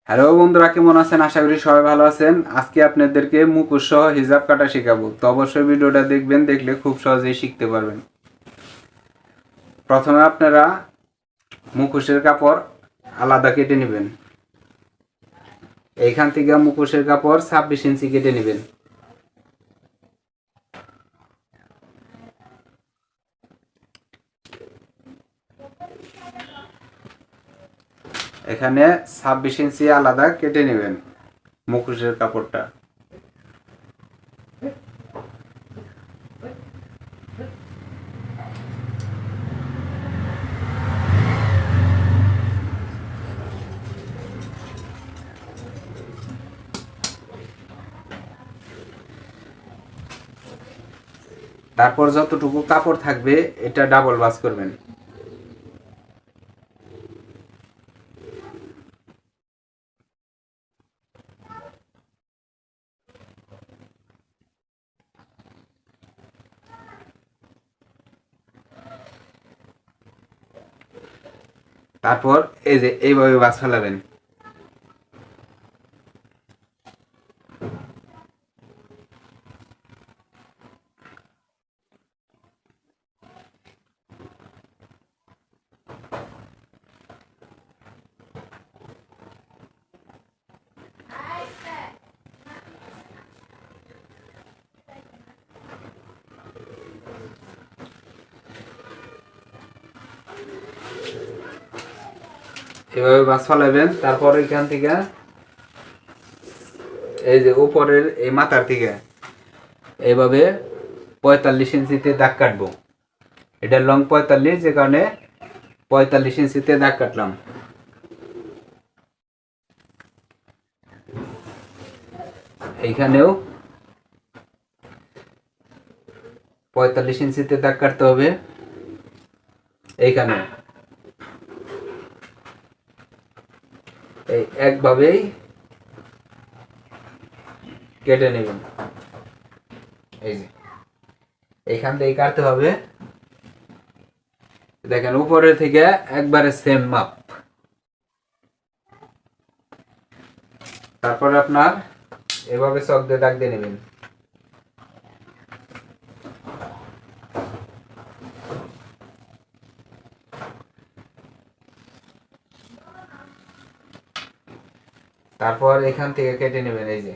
Hello বন্ধুরা, কেমন আছেন? আশা করি সবাই ভালো আছেন। আজকে আপনাদেরকে মুখোশ সহ হিজাব কাটা শেখাবো, তো অবশ্যই ভিডিওটা দেখবেন, দেখলে খুব সহজেই শিখতে পারবেন। প্রথমে আপনারা মুখোশের কাপড় আলাদা কেটে নেবেন। এইখান থেকে মুখোশের কাপড় 26 ইঞ্চি কেটে নেবেন। এখানে 26 ইঞ্চি আলাদা কেটে নেবেন মুখোশের কাপড়টা। তারপর যতটুকু কাপড় থাকবে এটা ডাবল ভাঁজ করবেন। তারপর এই যে এইভাবে ভাঁজ ফেলাবেন। এভাবে ভাঁজ ফেলাবেন। তারপর এখান থেকে এই যে উপরের এই মাথার থেকে এইভাবে 45 ইঞ্চিতে দাগ কাটবো। এটা লং 45, যে কারণে 45 ইঞ্চিতে দাগ কাটলাম। এইখানেও 45 ইঞ্চিতে দাগ কাটতে হবে। এইখানে এই একভাবেই কেটে নেবেন। এই যে এইখান থেকে কাটতে হবে। দেখেন উপরে থেকে একবারে সেম মাপ। তারপর আপনার এভাবে চক দিয়ে দাগ দিয়ে নেবেন। তারপর এখান থেকে কেটে নেবেন। এই যে